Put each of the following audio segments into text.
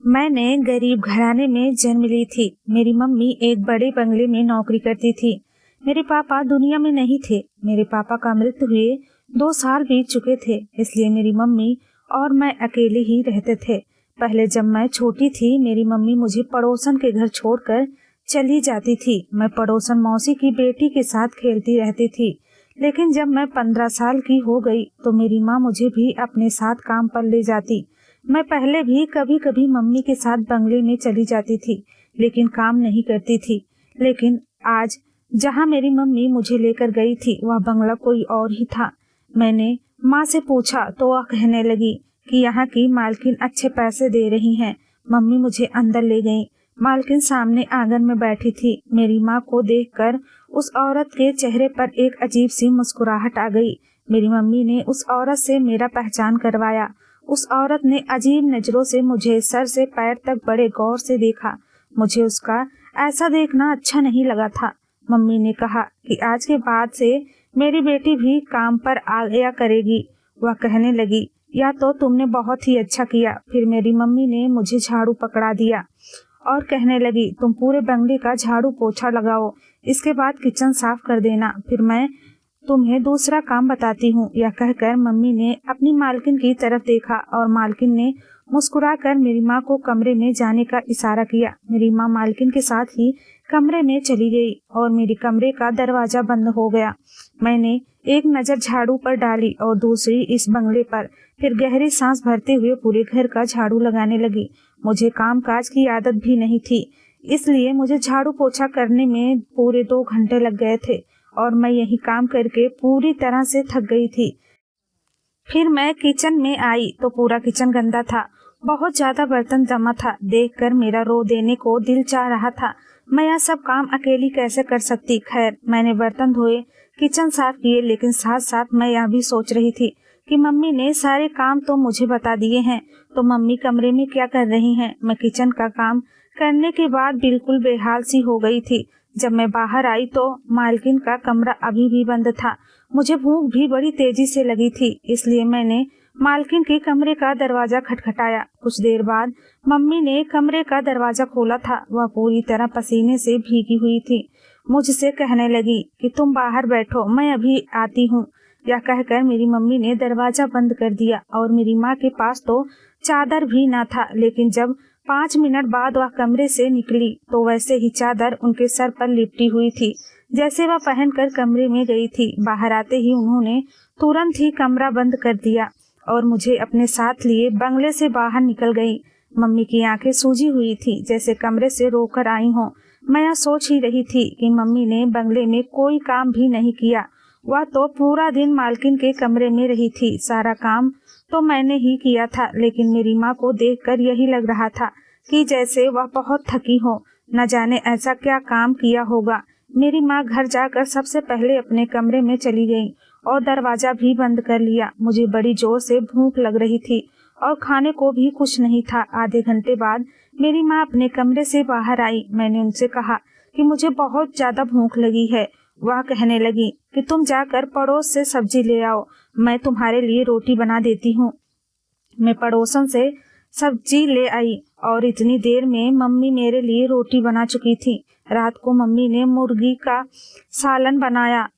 मैंने गरीब घराने में जन्म ली थी। मेरी मम्मी एक बड़े बंगले में नौकरी करती थी। मेरे पापा दुनिया में नहीं थे। मेरे पापा का मृत्यु हुए 2 साल बीत चुके थे, इसलिए मेरी मम्मी और मैं अकेले ही रहते थे। पहले जब मैं छोटी थी, मेरी मम्मी मुझे पड़ोसन के घर छोड़कर चली जाती थी। मैं पड़ोसन मौसी की बेटी के साथ खेलती रहती थी। लेकिन जब मैं 15 साल की हो गई तो मेरी माँ मुझे भी अपने साथ काम पर ले जाती। मैं पहले भी कभी कभी मम्मी के साथ बंगले में चली जाती थी, लेकिन काम नहीं करती थी। लेकिन आज जहाँ मेरी मम्मी मुझे लेकर गई थी, वह बंगला कोई और ही था। मैंने माँ से पूछा तो वह कहने लगी कि यहाँ की मालकिन अच्छे पैसे दे रही हैं। मम्मी मुझे अंदर ले गई। मालकिन सामने आंगन में बैठी थी। मेरी माँ को देखकर उस औरत के चेहरे पर एक अजीब सी मुस्कुराहट आ गई। मेरी मम्मी ने उस औरत से मेरा पहचान करवाया। उस औरत ने अजीब नजरों से मुझे सर से पैर तक बड़े गौर से देखा। मुझे उसका ऐसा देखना अच्छा नहीं लगा था। मम्मी ने कहा कि आज के बाद से मेरी बेटी भी काम पर आया करेगी। वह कहने लगी, या तो तुमने बहुत ही अच्छा किया। फिर मेरी मम्मी ने मुझे झाड़ू पकड़ा दिया और कहने लगी, तुम पूरे बंगले का झाड़ू पोछा लगाओ, इसके बाद किचन साफ कर देना, फिर मैं तुम्हें दूसरा काम बताती हूँ। यह कहकर मम्मी ने अपनी मालकिन की तरफ देखा और मालकिन ने मुस्कुराकर मेरी माँ को कमरे में जाने का इशारा किया। मेरी माँ मालकिन के साथ ही कमरे में चली गई और मेरे कमरे का दरवाजा बंद हो गया। मैंने एक नज़र झाड़ू पर डाली और दूसरी इस बंगले पर। फिर गहरी सांस भरते हुए पूरे घर का झाड़ू लगाने लगी। मुझे काम काज की आदत भी नहीं थी, इसलिए मुझे झाड़ू पोछा करने में पूरे 2 घंटे लग गए थे और मैं यही काम करके पूरी तरह से थक गई थी। फिर मैं किचन में आई तो पूरा किचन गंदा था। बहुत ज्यादा बर्तन जमा था। देखकर मेरा रो देने को दिल चाह रहा था। मैं यह सब काम अकेली कैसे कर सकती। खैर, मैंने बर्तन धोए, किचन साफ किए, लेकिन साथ साथ मैं यह भी सोच रही थी कि मम्मी ने सारे काम तो मुझे बता दिए हैं, तो मम्मी कमरे में क्या कर रही हैं। मैं किचन का काम करने के बाद बिल्कुल बेहाल सी हो गई थी। जब मैं बाहर आई तो मालकिन का कमरा अभी भी बंद था। मुझे भूख भी बड़ी तेजी से लगी थी, इसलिए मैंने मालकिन के कमरे का दरवाजा खटखटाया। कुछ देर बाद मम्मी ने कमरे का दरवाजा खोला था। वह पूरी तरह पसीने से भीगी हुई थी। मुझसे कहने लगी कि तुम बाहर बैठो, मैं अभी आती हूँ। यह कहकर मेरी मम्मी ने दरवाजा बंद कर दिया और मेरी माँ के पास तो चादर भी ना था। लेकिन जब 5 मिनट बाद वह कमरे से निकली तो वैसे ही चादर उनके सर पर लिपटी हुई थी जैसे वह पहनकर कमरे में गई थी। बाहर आते ही उन्होंने तुरंत ही कमरा बंद कर दिया और मुझे अपने साथ लिए बंगले से बाहर निकल गई। मम्मी की आंखें सूजी हुई थी, जैसे कमरे से रोकर आई हों। मैं यह सोच ही रही थी कि मम्मी ने बंगले में कोई काम भी नहीं किया। वह तो पूरा दिन मालकिन के कमरे में रही थी। सारा काम तो मैंने ही किया था, लेकिन मेरी माँ को देखकर यही लग रहा था कि जैसे वह बहुत थकी हो। न जाने ऐसा क्या काम किया होगा। मेरी माँ घर जाकर सबसे पहले अपने कमरे में चली गई और दरवाजा भी बंद कर लिया। मुझे बड़ी जोर से भूख लग रही थी और खाने को भी कुछ नहीं था। आधे घंटे बाद मेरी माँ अपने कमरे से बाहर आई। मैंने उनसे कहा कि मुझे बहुत ज्यादा भूख लगी है। वह कहने लगी कि तुम जाकर पड़ोस से सब्जी ले आओ, मैं तुम्हारे लिए रोटी बना देती हूँ। मैं पड़ोसन से सब्जी ले आई और इतनी देर में मम्मी मेरे लिए रोटी बना चुकी थी। रात को मम्मी ने मुर्गी का सालन बनाया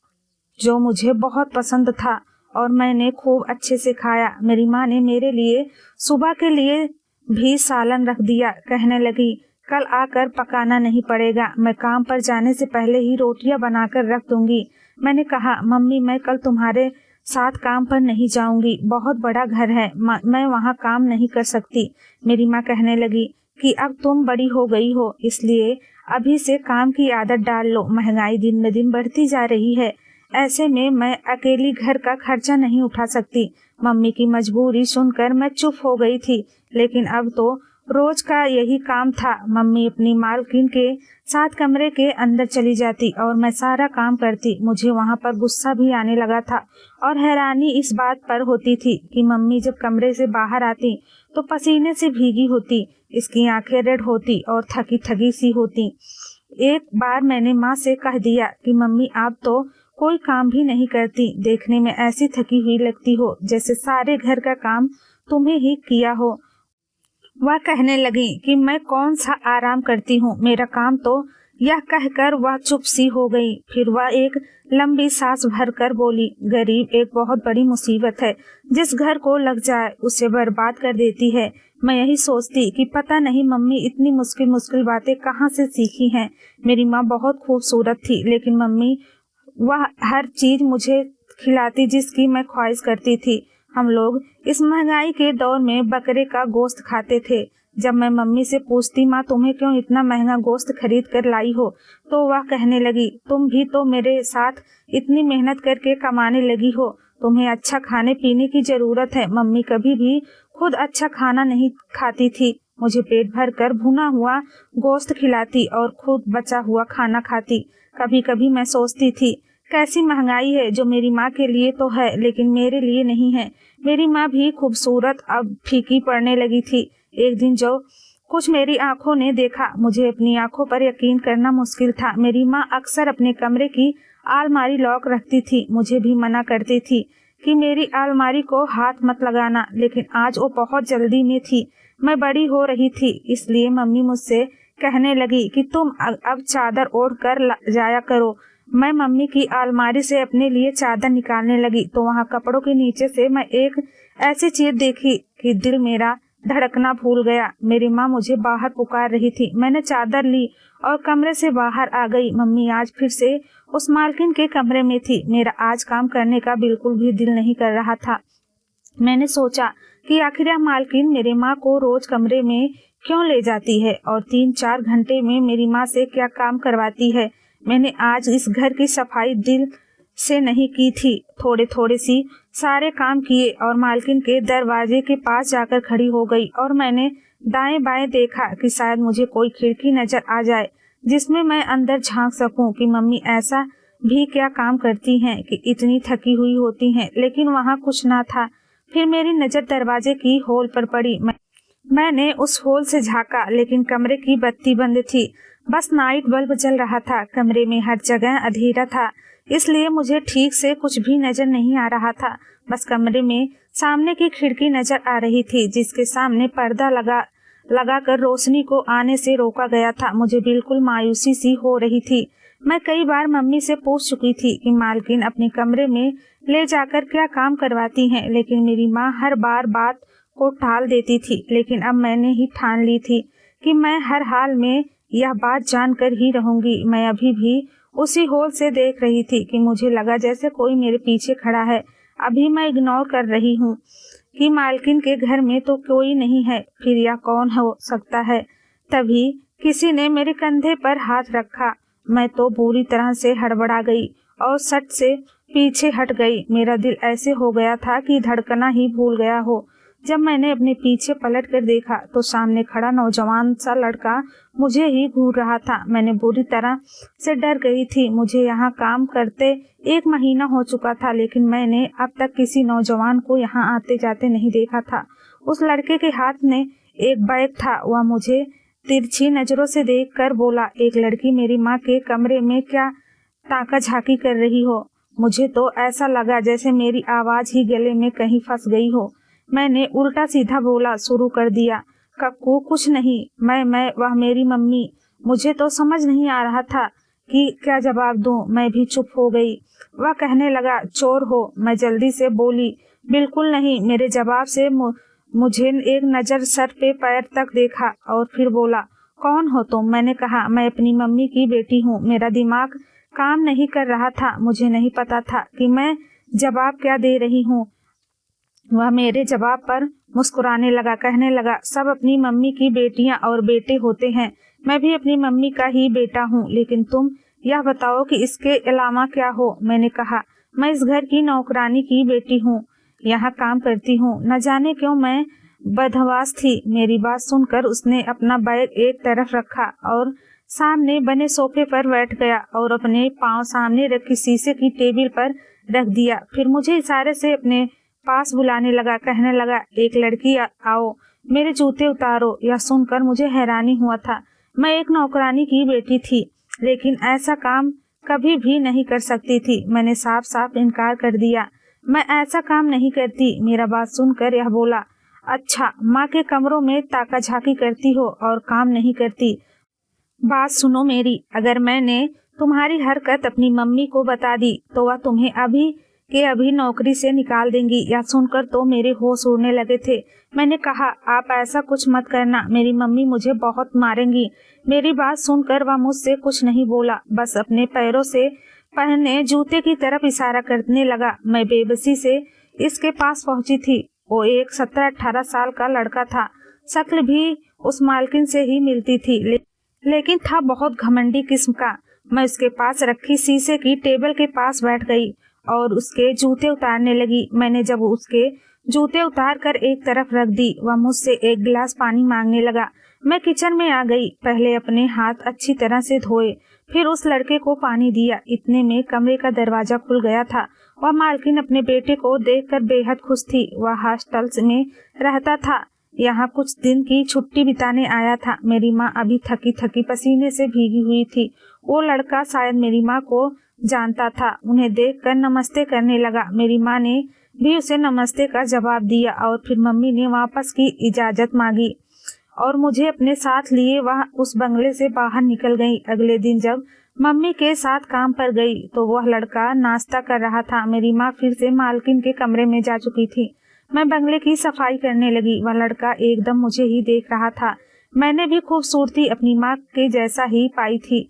जो मुझे बहुत पसंद था और मैंने खूब अच्छे से खाया। मेरी माँ ने मेरे लिए सुबह के लिए भी सालन रख दिया। कहने लगी, कल आकर पकाना नहीं पड़ेगा, मैं काम पर जाने से पहले ही रोटियां बनाकर रख दूंगी। मैंने कहा, मम्मी मैं कल तुम्हारे साथ काम पर नहीं जाऊंगी, बहुत बड़ा घर है, मैं वहाँ काम नहीं कर सकती। मेरी माँ कहने लगी कि अब तुम बड़ी हो गई हो, इसलिए अभी से काम की आदत डाल लो। महंगाई दिन में दिन बढ़ती जा रही है, ऐसे में मैं अकेली घर का खर्चा नहीं उठा सकती। मम्मी की मजबूरी सुनकर मैं चुप हो गई थी, लेकिन अब तो रोज का यही काम था। मम्मी अपनी मालकिन के साथ कमरे के अंदर चली जाती और मैं सारा काम करती। मुझे वहाँ पर गुस्सा भी आने लगा था और हैरानी इस बात पर होती थी कि मम्मी जब कमरे से बाहर आती तो पसीने से भीगी होती, इसकी आंखें रेड होती और थकी थकी सी होती। एक बार मैंने माँ से कह दिया कि मम्मी आप तो कोई काम भी नहीं करती, देखने में ऐसी थकी हुई लगती हो जैसे सारे घर का काम तुम्हें ही किया हो। वह कहने लगी कि मैं कौन सा आराम करती हूँ, मेरा काम तो यह कहकर वह चुप सी हो गई। फिर वह एक लंबी सांस भरकर बोली, गरीब एक बहुत बड़ी मुसीबत है, जिस घर को लग जाए उसे बर्बाद कर देती है। मैं यही सोचती कि पता नहीं मम्मी इतनी मुश्किल मुश्किल बातें कहाँ से सीखी हैं। मेरी माँ बहुत खूबसूरत थी, लेकिन मम्मी वह हर चीज मुझे खिलाती जिसकी मैं ख्वाहिश करती थी। हम लोग इस महंगाई के दौर में बकरे का गोश्त खाते थे। जब मैं मम्मी से पूछती, माँ तुम्हें क्यों इतना महंगा गोश्त खरीद कर लाई हो, तो वह कहने लगी, तुम भी तो मेरे साथ इतनी मेहनत करके कमाने लगी हो, तुम्हें अच्छा खाने पीने की जरूरत है। मम्मी कभी भी खुद अच्छा खाना नहीं खाती थी, मुझे पेट भर कर भुना हुआ गोश्त खिलाती और खुद बचा हुआ खाना खाती। कभी कभी मैं सोचती थी, कैसी महंगाई है जो मेरी माँ के लिए तो है लेकिन मेरे लिए नहीं है। मेरी माँ भी खूबसूरत अब फीकी पड़ने लगी थी। एक दिन जो कुछ मेरी आंखों ने देखा, मुझे अपनी आंखों पर यकीन करना मुश्किल था। मेरी माँ अक्सर अपने कमरे की अलमारी लॉक रखती थी। मुझे भी मना करती थी कि मेरी अलमारी को हाथ मत लगाना, लेकिन आज वो बहुत जल्दी में थी। मैं बड़ी हो रही थी, इसलिए मम्मी मुझसे कहने लगी कि तुम अब चादर ओढ़ कर जाया करो। मैं मम्मी की अलमारी से अपने लिए चादर निकालने लगी तो वहाँ कपड़ों के नीचे से मैं एक ऐसी चीज देखी कि दिल मेरा धड़कना भूल गया। मेरी माँ मुझे बाहर पुकार रही थी। मैंने चादर ली और कमरे से बाहर आ गई। मम्मी आज फिर से उस मालकिन के कमरे में थी। मेरा आज काम करने का बिल्कुल भी दिल नहीं कर रहा था। मैंने सोचा कि आखिर यह मालकिन मेरी माँ को रोज कमरे में क्यों ले जाती है और 3-4 घंटे में मेरी माँ से क्या काम करवाती है। मैंने आज इस घर की सफाई दिल से नहीं की थी, थोड़े थोड़े सी सारे काम किए और मालकिन के दरवाजे के पास जाकर खड़ी हो गई और मैंने दाएं बाएं देखा कि शायद मुझे कोई खिड़की नजर आ जाए जिसमें मैं अंदर झांक सकूं कि मम्मी ऐसा भी क्या काम करती हैं कि इतनी थकी हुई होती हैं, लेकिन वहां कुछ ना था। फिर मेरी नजर दरवाजे की होल पर पड़ी। मैंने उस होल से झांका, लेकिन कमरे की बत्ती बंद थी, बस नाइट बल्ब जल रहा था। कमरे में हर जगह अंधेरा था, इसलिए मुझे ठीक से कुछ भी नजर नहीं आ रहा था। बस कमरे में सामने की खिड़की नजर आ रही थी, जिसके सामने पर्दा लगाकर रोशनी को आने से रोका गया था। मुझे बिल्कुल मायूसी सी हो रही थी। मैं कई बार मम्मी से पूछ चुकी थी कि मालकिन अपने कमरे में ले जाकर क्या काम करवाती हैं, लेकिन मेरी माँ हर बार बात को टाल देती थी। लेकिन अब मैंने ही ठान ली थी कि मैं हर हाल में यह बात जानकर ही रहूंगी। मैं अभी भी उसी होल से देख रही थी कि मुझे लगा जैसे कोई मेरे पीछे खड़ा है। अभी मैं इग्नोर कर रही हूँ कि मालकिन के घर में तो कोई नहीं है, फिर यह कौन हो सकता है। तभी किसी ने मेरे कंधे पर हाथ रखा। मैं तो बुरी तरह से हड़बड़ा गई और सट से पीछे हट गई। मेरा दिल ऐसे हो गया था कि धड़कना ही भूल गया हो। जब मैंने अपने पीछे पलट कर देखा तो सामने खड़ा नौजवान सा लड़का मुझे ही घूर रहा था। मैंने बुरी तरह से डर गई थी। मुझे यहाँ काम करते 1 महीना हो चुका था, लेकिन मैंने अब तक किसी नौजवान को यहाँ आते जाते नहीं देखा था। उस लड़के के हाथ में एक बैग था। वह मुझे तिरछी नजरों से देखकर बोला, एक लड़की मेरी माँ के कमरे में क्या ताका झाकी कर रही हो। मुझे तो ऐसा लगा जैसे मेरी आवाज ही गले में कहीं फंस गई हो। मैंने उल्टा सीधा बोला शुरू कर दिया, कक्कू कुछ नहीं, मैं वह मेरी मम्मी। मुझे तो समझ नहीं आ रहा था कि क्या जवाब दूं। मैं भी चुप हो गई। वह कहने लगा, चोर हो। मैं जल्दी से बोली, बिल्कुल नहीं। मेरे जवाब से मुझे एक नजर सर पे पैर तक देखा और फिर बोला, कौन हो तुम। मैंने कहा, मैं अपनी मम्मी की बेटी हूँ। मेरा दिमाग काम नहीं कर रहा था। मुझे नहीं पता था कि मैं जवाब क्या दे रही हूँ। वह मेरे जवाब पर मुस्कुराने लगा, कहने लगा, सब अपनी मम्मी की बेटियां और बेटे होते हैं। मैं भी अपनी मम्मी का ही बेटा हूँ, लेकिन तुम यह बताओ कि इसके अलावा क्या हो। मैंने कहा, मैं इस घर की नौकरानी की बेटी हूँ, यहाँ काम करती हूँ। न जाने क्यों मैं बदहवास थी। मेरी बात सुनकर उसने अपना बैग एक तरफ रखा और सामने बने सोफे पर बैठ गया और अपने पांव सामने रखी शीशे की टेबल पर रख दिया। फिर मुझे इशारे से अपने पास बुलाने लगा, कहने लगा, एक लड़की आओ, मेरे जूते उतारो। यह सुनकर मुझे हैरानी हुआ था। मैं एक नौकरानी की बेटी थी, लेकिन ऐसा काम कभी भी नहीं कर सकती थी। मैंने साफ साफ इनकार कर दिया, मैं ऐसा काम नहीं करती। मेरा बात सुनकर यह बोला, अच्छा, माँ के कमरों में ताका झाकी करती हो और काम नहीं करती। बात सुनो मेरी, अगर मैंने तुम्हारी हरकत अपनी मम्मी को बता दी तो वह तुम्हें अभी के अभी नौकरी से निकाल देंगी। यह सुनकर तो मेरे होश उड़ने लगे थे। मैंने कहा, आप ऐसा कुछ मत करना, मेरी मम्मी मुझे बहुत मारेंगी। मेरी बात सुनकर वह मुझसे कुछ नहीं बोला, बस अपने पैरों से पहने जूते की तरफ इशारा करने लगा। मैं बेबसी से इसके पास पहुंची थी। वो एक 17-18 साल का लड़का था। शक्ल भी उस मालकिन से ही मिलती थी, लेकिन था बहुत घमंडी किस्म का। मैं उसके पास रखी शीशे की टेबल के पास बैठ गई और उसके जूते उतारने लगी। मैंने जब उसके जूते उतार कर एक तरफ रख दी, वह मुझसे एक गिलास पानी मांगने लगा। मैं किचन में आ गई। पहले अपने हाथ अच्छी तरह से धोए, फिर उस लड़के को पानी दिया। इतने में कमरे का दरवाजा खुल गया था। वह मालकिन अपने बेटे को देखकर बेहद खुश थी। वह हॉस्टल में रहता था, यहाँ कुछ दिन की छुट्टी बिताने आया था। मेरी माँ अभी थकी थकी पसीने से भीगी हुई थी। वो लड़का शायद मेरी माँ को जानता था। उन्हें देखकर नमस्ते करने लगा। मेरी माँ ने भी उसे नमस्ते का जवाब दिया और फिर मम्मी ने वापस की इजाजत मांगी और मुझे अपने साथ लिए वह उस बंगले से बाहर निकल गई। अगले दिन जब मम्मी के साथ काम पर गई तो वह लड़का नाश्ता कर रहा था। मेरी माँ फिर से मालकिन के कमरे में जा चुकी थी। मैं बंगले की सफाई करने लगी। वह लड़का एकदम मुझे ही देख रहा था। मैंने भी खूबसूरती अपनी माँ के जैसा ही पाई थी।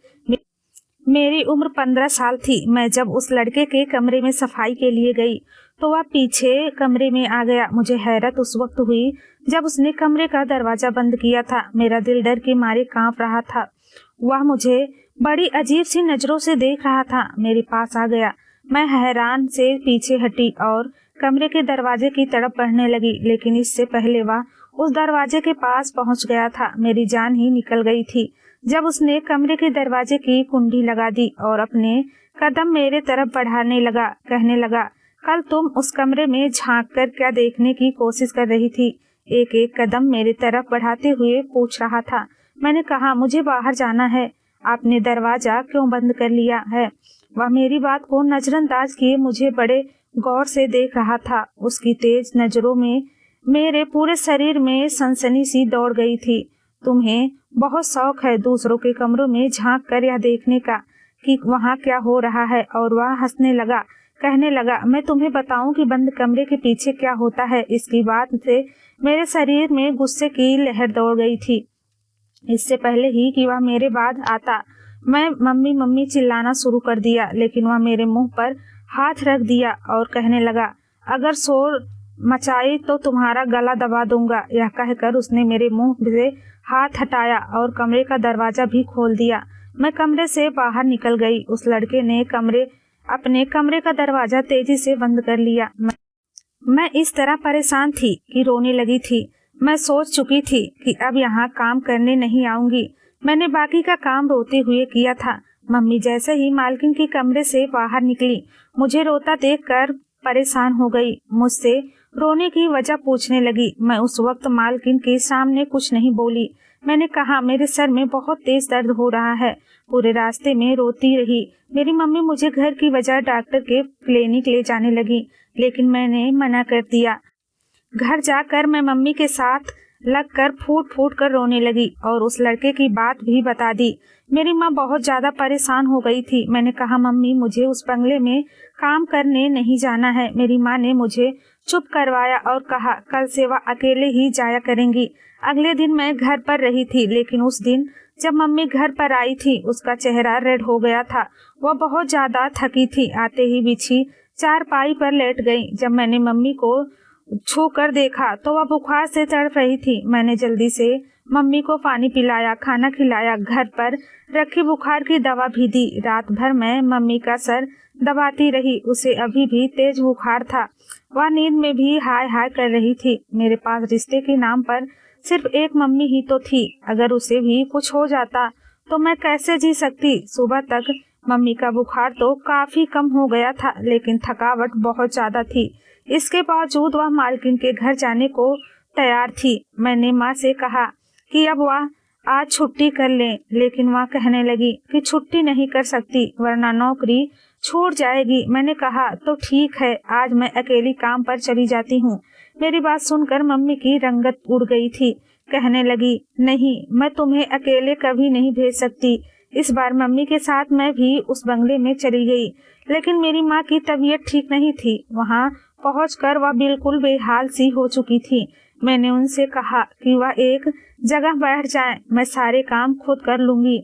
मेरी उम्र 15 साल थी। मैं जब उस लड़के के कमरे में सफाई के लिए गई तो वह पीछे कमरे में आ गया। मुझे हैरत उस वक्त हुई जब उसने कमरे का दरवाजा बंद किया था। मेरा दिल डर के मारे कांप रहा था। वह मुझे बड़ी अजीब सी नजरों से देख रहा था। मेरे पास आ गया। मैं हैरान से पीछे हटी और कमरे के दरवाजे की तरफ बढ़ने लगी, लेकिन इससे पहले वह उस दरवाजे के पास पहुंच गया था। मेरी जान ही निकल गई थी जब उसने कमरे के दरवाजे की कुंडी लगा दी और अपने कदम मेरे तरफ बढ़ाने लगा। कहने लगा, कल तुम उस कमरे में झांक कर क्या देखने की कोशिश कर रही थी? एक एक कदम मेरे तरफ बढ़ाते हुए पूछ रहा था। मैंने कहा, मुझे बाहर जाना है। आपने दरवाजा क्यों बंद कर लिया है? वह मेरी बात को नजरअंदाज किए मुझे बड़े गौर से देख रहा था। उसकी तेज नजरों में मेरे पूरे शरीर में सनसनी सी दौड़ गई थी। तुम्हें बहुत शौक है दूसरों के कमरों में झांक कर यह देखने का कि वहाँ क्या हो रहा है। और वह हंसने लगा, कहने लगा, मैं तुम्हें बताऊं कि बंद कमरे के पीछे क्या होता है? इसकी बात से मेरे शरीर में गुस्से की लहर दौड़ गई थी। इससे पहले ही कि वह मेरे बाद आता, मैं मम्मी मम्मी चिल्लाना शुरू कर दिया, लेकिन वह मेरे मुंह पर हाथ रख दिया और कहने लगा, अगर शोर मचाई तो तुम्हारा गला दबा दूंगा। यह कहकर उसने मेरे मुंह से हाथ हटाया और कमरे का दरवाजा भी खोल दिया। मैं कमरे से बाहर निकल गई। उस लड़के ने अपने कमरे का दरवाजा तेजी से बंद कर लिया। मैं इस तरह परेशान थी कि रोने लगी थी। मैं सोच चुकी थी कि अब यहाँ काम करने नहीं आऊंगी। मैंने बाकी का काम रोते हुए किया था। मम्मी जैसे ही मालकिन के कमरे से बाहर निकली, मुझे रोता देखकर परेशान हो गई। मुझसे रोने की वजह पूछने लगी। मैं उस वक्त मालकिन के सामने कुछ नहीं बोली। मैंने कहा, मेरे सर में बहुत तेज दर्द हो रहा है। पूरे रास्ते में रोती रही। मेरी मम्मी मुझे घर की बजाय डॉक्टर के क्लिनिक ले जाने लगी, लेकिन मैंने मना कर दिया। घर जाकर मैं मम्मी के साथ लगकर फूट फूट कर रोने लगी और उस लड़के की बात भी बता दी। मेरी माँ बहुत ज्यादा परेशान हो गई थी। मैंने कहा, मम्मी मुझे उस बंगले में काम करने नहीं जाना है। मेरी माँ ने मुझे चुप करवाया और कहा, कल से वह अकेले ही जाया करेंगी। अगले दिन मैं घर पर रही थी, लेकिन उस दिन जब मम्मी घर पर आई थी, उसका चेहरा रेड हो गया था। वह बहुत ज्यादा थकी थी। आते ही बिछी चारपाई पर लेट गई। जब मैंने मम्मी को छू कर देखा तो वह बुखार से तड़प रही थी। मैंने जल्दी से मम्मी को पानी पिलाया, खाना खिलाया, घर पर रखी बुखार की दवा भी दी। रात भर मैं मम्मी का सर दबाती रही। उसे अभी भी तेज बुखार था। वह नींद में भी हाय हाय कर रही थी। मेरे पास रिश्ते के नाम पर सिर्फ एक मम्मी ही तो थी। अगर उसे भी कुछ हो जाता तो मैं कैसे जी सकती? सुबह तक मम्मी का बुखार तो काफी कम हो गया था, लेकिन थकावट बहुत ज्यादा थी। इसके बावजूद वह मालकिन के घर जाने को तैयार थी। मैंने माँ से कहा कि अब वह आज छुट्टी कर ले, लेकिन वह कहने लगी कि छुट्टी नहीं कर सकती वरना नौकरी छूट जाएगी। मैंने कहा, तो ठीक है, आज मैं अकेली काम पर चली जाती हूँ। मेरी बात सुनकर मम्मी की रंगत उड़ गई थी। कहने लगी, नहीं, मैं तुम्हें अकेले कभी नहीं भेज सकती। इस बार मम्मी के साथ मैं भी उस बंगले में चली गई, लेकिन मेरी माँ की तबीयत ठीक नहीं थी। वहाँ पहुंचकर वह बिल्कुल बेहाल सी हो चुकी थी। मैंने उनसे कहा कि वह एक जगह बैठ जाएं, मैं सारे काम खुद कर लूंगी।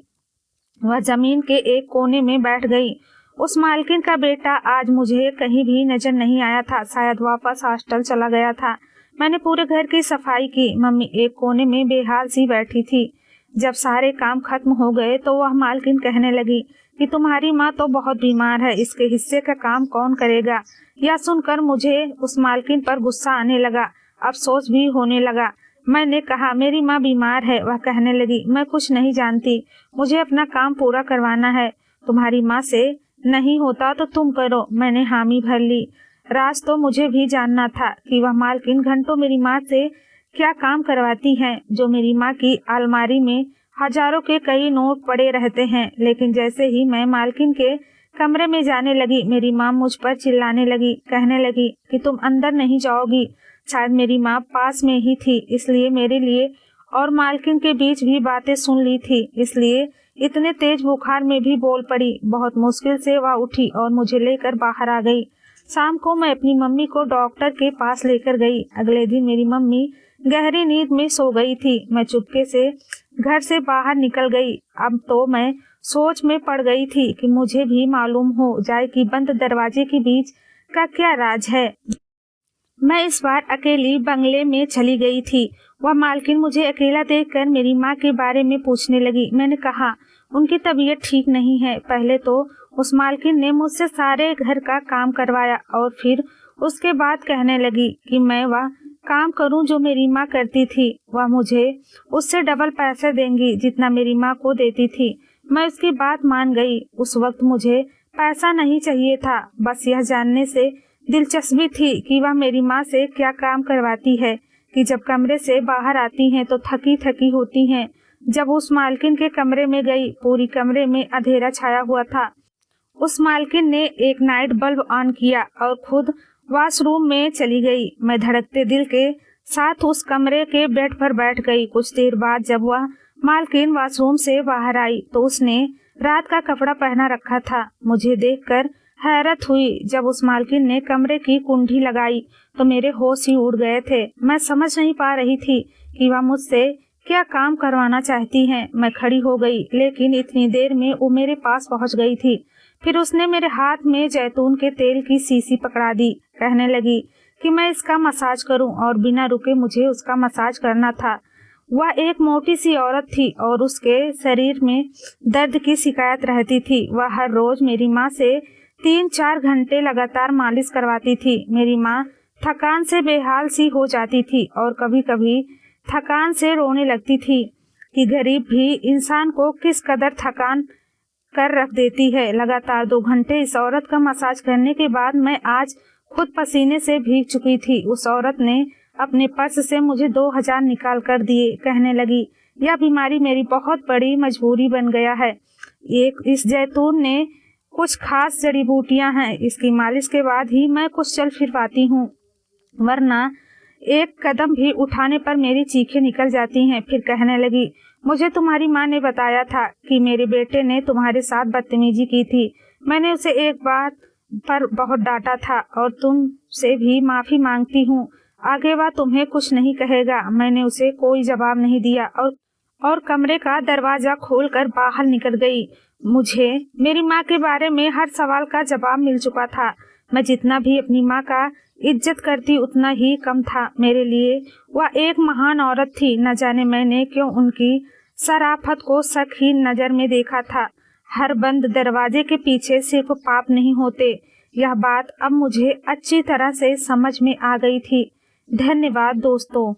वह जमीन के एक कोने में बैठ गई। उस मालकिन का बेटा आज मुझे कहीं भी नजर नहीं आया था, शायद वापस हॉस्टल चला गया था। मैंने पूरे घर की सफाई की। मम्मी एक कोने में बेहाल सी बैठी थी। जब सारे काम खत्म हो गए तो वह मालकिन कहने लगी कि तुम्हारी माँ तो बहुत बीमार है, इसके हिस्से का काम कौन करेगा। यह सुनकर मुझे उस मालकिन पर गुस्सा आने लगा, अफसोस भी होने लगा। मैंने कहा, मेरी माँ बीमार है। वह कहने लगी, मैं कुछ नहीं जानती, मुझे अपना काम पूरा करवाना है। तुम्हारी माँ से नहीं होता तो तुम करो। मैंने हामी भर ली। राज तो मुझे भी जानना था कि वह मालकिन घंटों मेरी माँ से क्या काम करवाती हैं, जो मेरी माँ की अलमारी में हजारों के कई नोट पड़े रहते हैं। लेकिन जैसे ही मैं मालकिन के कमरे में जाने लगी, मेरी माँ मुझ पर चिल्लाने लगी, कहने लगी कि तुम अंदर नहीं जाओगी। शायद मेरी माँ पास में ही थी, इसलिए मेरे लिए और मालकिन के बीच भी बातें सुन ली थी, इसलिए इतने तेज बुखार में भी बोल पड़ी। बहुत मुश्किल से वह उठी और मुझे लेकर बाहर आ गई। शाम को मैं अपनी मम्मी को डॉक्टर के पास लेकर गई। अगले दिन मेरी मम्मी गहरी नींद में सो गई थी। मैं चुपके से घर से बाहर निकल गई। अब तो मैं सोच में पड़ गई थी कि मुझे भी मालूम हो जाए कि बंद दरवाजे के बीच का क्या राज है। मैं इस बार अकेली बंगले में चली गई थी। वह मालकिन मुझे अकेला देखकर मेरी माँ के बारे में पूछने लगी। मैंने कहा, उनकी तबीयत ठीक नहीं है। पहले तो उस मालकिन ने मुझसे सारे घर का काम करवाया और फिर उसके बाद कहने लगी कि मैं वह काम करूं जो मेरी माँ करती थी। वह मुझे उससे डबल पैसे देंगी जितना मेरी माँ को देती थी। मैं उसकी बात मान गई। उस वक्त मुझे पैसा नहीं चाहिए था, बस यह जानने से दिलचस्पी थी कि वह मेरी माँ से क्या काम करवाती है कि जब कमरे से बाहर आती हैं तो थकी थकी होती हैं। जब उस मालकिन के कमरे में गई, पूरी कमरे में अंधेरा छाया हुआ था। उस मालकिन ने एक नाइट बल्ब ऑन किया और खुद वॉशरूम में चली गई। मैं धड़कते दिल के साथ उस कमरे के बेड पर बैठ गई। कुछ देर बाद जब वह मालकिन वॉशरूम से बाहर आई तो उसने रात का कपड़ा पहना रखा था। मुझे देखकर हैरत हुई। जब उस मालकिन ने कमरे की कुंडी लगाई तो मेरे होश ही उड़ गए थे। मैं समझ नहीं पा रही थी कि वह मुझसे क्या काम करवाना चाहती हैं। मैं खड़ी हो गई, लेकिन इतनी देर में वो मेरे पास पहुंच गई थी। फिर उसने मेरे हाथ में जैतून के तेल की शीशी पकड़ा दी। कहने लगी कि मैं इसका मसाज करूं और बिना रुके मुझे उसका मसाज करना था। वह एक मोटी सी औरत थी और उसके शरीर में दर्द की शिकायत रहती थी। वह हर रोज मेरी माँ से 3-4 घंटे लगातार मालिश करवाती थी। मेरी माँ थकान से बेहाल सी हो जाती थी और कभी कभी थकान से रोने लगती थी कि गरीब भी इंसान को किस कदर थकान कर रख देती है। लगातार 2 घंटे इस औरत का मसाज करने के बाद मैं आज खुद पसीने से भीग चुकी थी। उस औरत ने अपने पर्स से मुझे 2000 निकाल कर दिए। कहने लगी, यह बीमारी मेरी बहुत बड़ी मजबूरी बन गया है। इस जैतून ने कुछ खास जड़ी बूटियां हैं, इसकी मालिश के बाद ही मैं कुछ चल फिर पाती हूँ, वरना एक कदम भी उठाने पर मेरी चीखें निकल जाती हैं। फिर कहने लगी, मुझे तुम्हारी माँ ने बताया था कि मेरे बेटे ने तुम्हारे साथ बदतमीजी की थी। मैंने उसे एक बात पर बहुत डांटा था और तुमसे भी माफी मांगती हूँ। आगे वह तुम्हें कुछ नहीं कहेगा। मैंने उसे कोई जवाब नहीं दिया और कमरे का दरवाजा खोलकर बाहर निकल गई। मुझे मेरी माँ के बारे में हर सवाल का जवाब मिल चुका था। मैं जितना भी अपनी माँ का इज्जत करती उतना ही कम था। मेरे लिए वह एक महान औरत थी। न जाने मैंने क्यों उनकी शराफत को शकहीन नजर में देखा था। हर बंद दरवाजे के पीछे सिर्फ पाप नहीं होते, यह बात अब मुझे अच्छी तरह से समझ में आ गई थी। धन्यवाद दोस्तों।